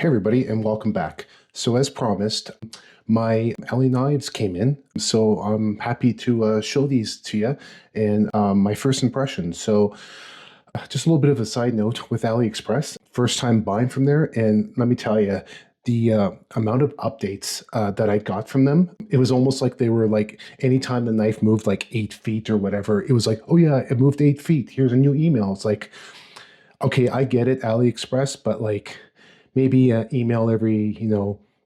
Hey everybody, and welcome back. So as promised, my AliKnives came in, so I'm happy to show these to you and my first impression. So just a little bit of a side note with AliExpress, first time buying from there, and let me tell you, the amount of updates that I got from them, it was almost like they were like, anytime the knife moved like 8 feet or whatever, it was like, oh yeah, it moved 8 feet, here's a new email. It's like, okay, I get it, AliExpress, but like maybe email every,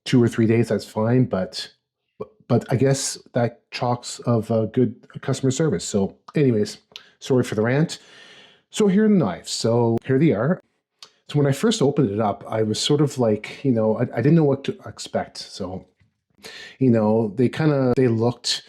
2 or 3 days, that's fine. But I guess that chalks of good customer service. So anyways, sorry for the rant. So here are the knives. So here they are. So when I first opened it up, I was sort of like, I didn't know what to expect. So, they looked,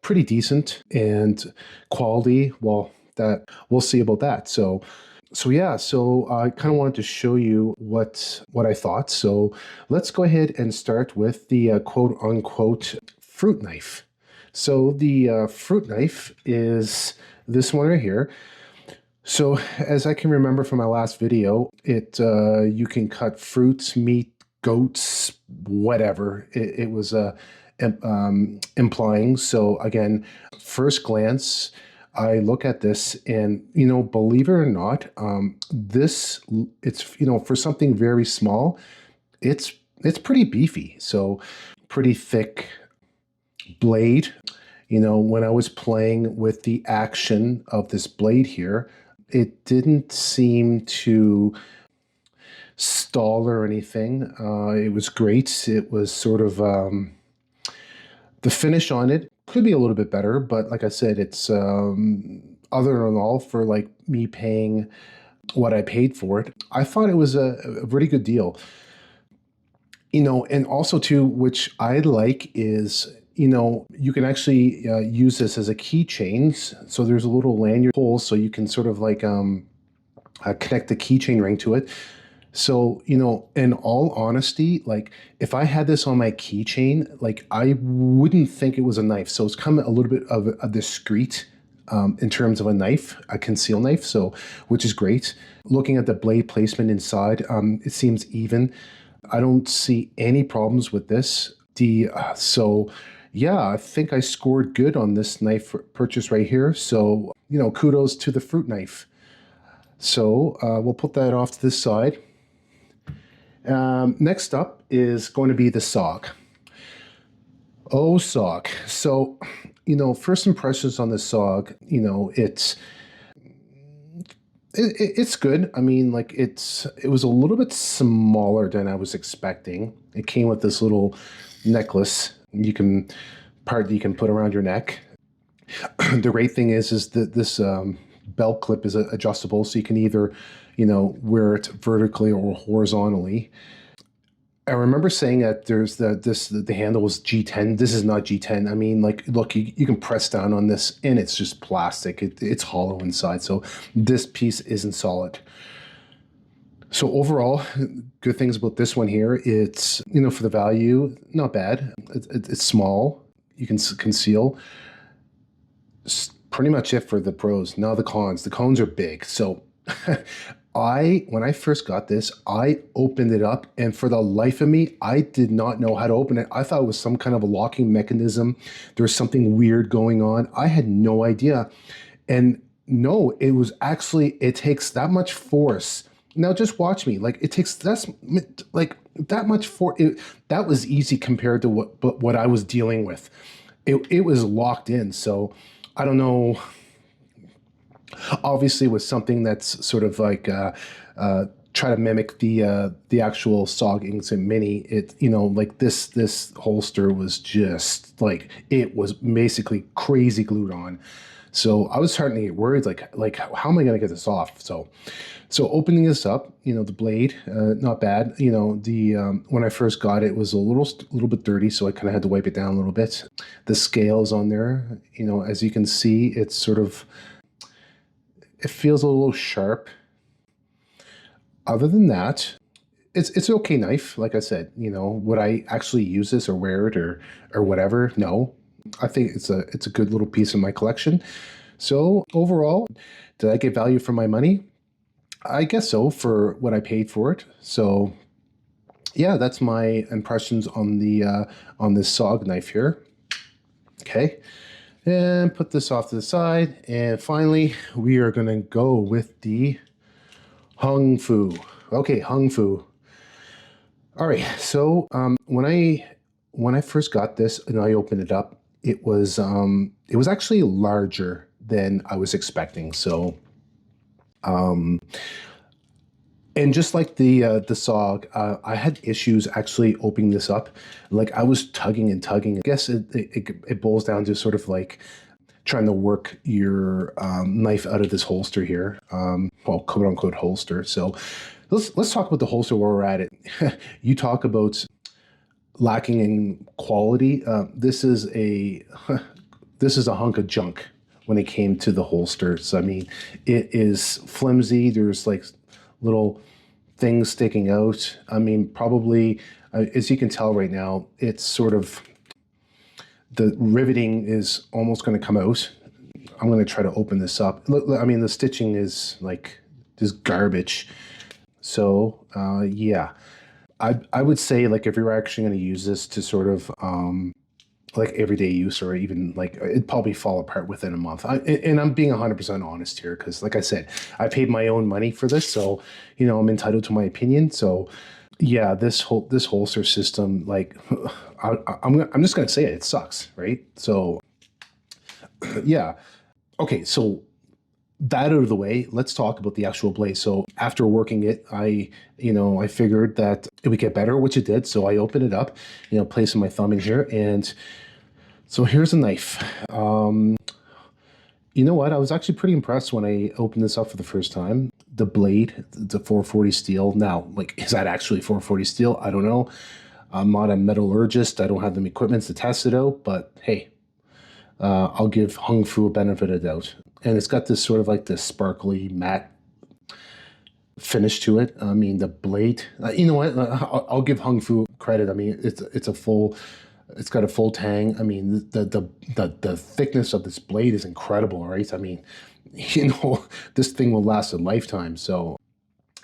pretty decent, and quality, well, that we'll see about that. So yeah, so I kind of wanted to show you what I thought. So let's go ahead and start with the quote unquote fruit knife. So the fruit knife is this one right here. So as I can remember from my last video, you can cut fruits, meat, goats, whatever it was implying. So again, first glance, I look at this and, believe it or not, it's, for something very small, it's pretty beefy. So pretty thick blade. When I was playing with the action of this blade here, it didn't seem to stall or anything. It was great. It was sort of, the finish on it could be a little bit better, but like I said, it's other than all, for like me paying what I paid for it, I thought it was a really good deal. And also too, which I like is, you can actually use this as a keychain. So there's a little lanyard hole, so you can sort of like connect the keychain ring to it. So, in all honesty, like if I had this on my keychain, like I wouldn't think it was a knife. So it's kind of a little bit of a discreet in terms of a knife, a conceal knife. So, which is great. Looking at the blade placement inside, it seems even. I don't see any problems with this. So yeah, I think I scored good on this knife purchase right here. So, kudos to the fruit knife. So we'll put that off to this side. Next up is going to be the SOG. Oh, SOG. So, first impressions on the SOG, it's good. I mean, like it was a little bit smaller than I was expecting. It came with this little necklace you can put around your neck. The great thing is that this belt clip is adjustable, so you can either, wear it vertically or horizontally. I remember saying that there's the handle was G10. This is not G10. I mean, like, look, you can press down on this and it's just plastic. It's hollow inside, so this piece isn't solid. So overall, good things about this one here, it's, for the value, not bad. It's small. You can conceal. Pretty much it for the pros. Now the cons. The cons are big. So when I first got this, I opened it up, and for the life of me, I did not know how to open it. I thought it was some kind of a locking mechanism. There's something weird going on. I had no idea. And no, it was actually, it takes that much force. Now just watch me. Like, it takes that much force. That was easy compared to what I was dealing with. It was locked in. So I don't know. Obviously, with something that's sort of like try to mimic the actual SOG Inkjet Mini, like this holster was just like, it was basically crazy glued on. So I was starting to get worried, like how am I going to get this off? So opening this up, the blade, not bad. When I first got it, it was a little bit dirty, so I kind of had to wipe it down a little bit. The scales on there, as you can see, it's sort of, it feels a little sharp. Other than that, it's an okay knife. Like I said, would I actually use this or wear it or whatever? No. I think it's a good little piece in my collection. So overall, did I get value for my money? I guess so, for what I paid for it. So yeah, that's my impressions on this SOG knife here. Okay, and put this off to the side. And finally, we are gonna go with the Hung Fu. Okay, Hung Fu. All right, so when I first got this and I opened it up, it was actually larger than I was expecting. So and just like the SOG, I had issues actually opening this up. Like I was tugging and tugging. I guess it boils down to sort of like trying to work your knife out of this holster here, well, quote unquote holster. So let's talk about the holster while we're at it. You talk about lacking in quality. This is a this is a hunk of junk when it came to the holsters. I mean, it is flimsy. There's like little things sticking out. I mean, probably as you can tell right now, it's sort of the riveting is almost going to come out. I'm going to try to open this up. Look, I mean, the stitching is like just garbage. So yeah, I would say like if you're actually going to use this to sort of like everyday use, or even like it'd probably fall apart within a month. And I'm being 100% honest here because, like I said, I paid my own money for this, so you know I'm entitled to my opinion. So yeah, this holster system, like I'm just gonna say it sucks, right? So yeah, okay, so that out of the way, let's talk about the actual blade. So after working it, I figured that it would get better, which it did. So I opened it up, placing my thumb in here, and so here's a knife. You know what? I was actually pretty impressed when I opened this up for the first time. The blade, the 440 steel. Now, like, is that actually 440 steel? I don't know. I'm not a metallurgist. I don't have the equipment to test it out, but hey, I'll give Hung Fu a benefit of the doubt. And it's got this sort of like this sparkly matte finish to it. I mean, the blade, you know what? I'll give Hung Fu credit. I mean, it's got a full tang. I mean, the thickness of this blade is incredible, right? I mean, this thing will last a lifetime. So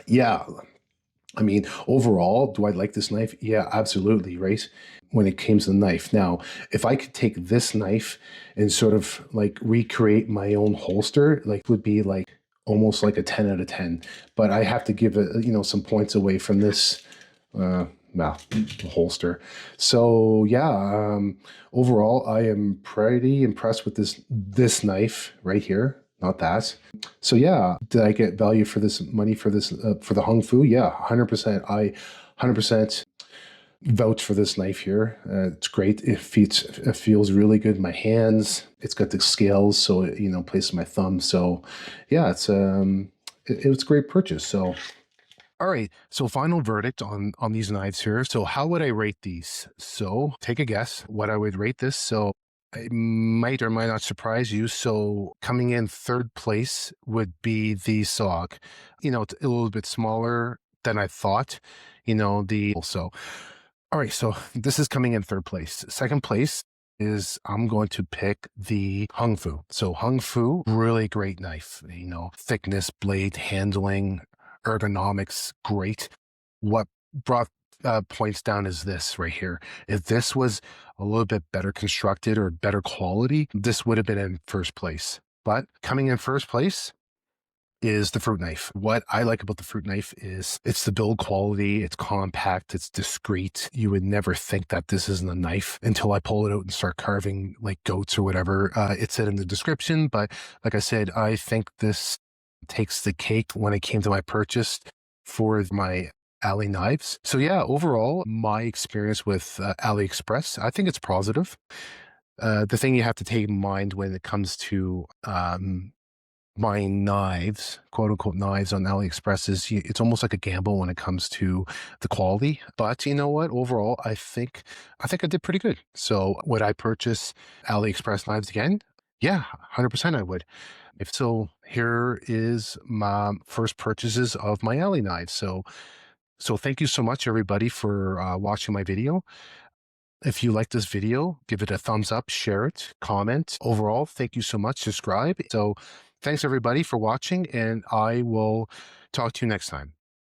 yeah, I mean, overall, do I like this knife? Yeah, absolutely, right? When it came to the knife. Now, if I could take this knife and sort of like recreate my own holster, like would be like almost like a 10 out of 10. But I have to give it, some points away from this holster. So yeah, overall, I am pretty impressed with this knife right here. Not that. So yeah, did I get value for this money for this for the Hung Fu? Yeah, 100%. I 100% vouch for this knife here. It's great. It feels really good in my hands. It's got the scales, so it places my thumb. So yeah, it was a great purchase. So. All right, so final verdict on these knives here. So how would I rate these? So take a guess what I would rate this. So it might or might not surprise you. So coming in third place would be the SOG. It's a little bit smaller than I thought. All right, so this is coming in third place. Second place is I'm going to pick the Hung Fu. So Hung Fu, really great knife. Thickness, blade, handling, ergonomics, great. What brought points down is this right here. If this was a little bit better constructed or better quality, this would have been in first place. But coming in first place is the fruit knife. What I like about the fruit knife is it's the build quality, it's compact, it's discreet. You would never think that this isn't a knife until I pull it out and start carving like goats or whatever. It said in the description, but like I said, I think this takes the cake when it came to my purchase for my AliKnives. So yeah, overall, my experience with AliExpress, I think it's positive. The thing you have to take in mind when it comes to buying knives, quote unquote knives on AliExpress is it's almost like a gamble when it comes to the quality. But you know what? Overall, I think I did pretty good. So would I purchase AliExpress knives again? Yeah, 100% I would. If so, here is my first purchases of my AliKnives. So thank you so much, everybody, for watching my video. If you like this video, give it a thumbs up, share it, comment. Overall, thank you so much. Subscribe. So thanks, everybody, for watching, and I will talk to you next time.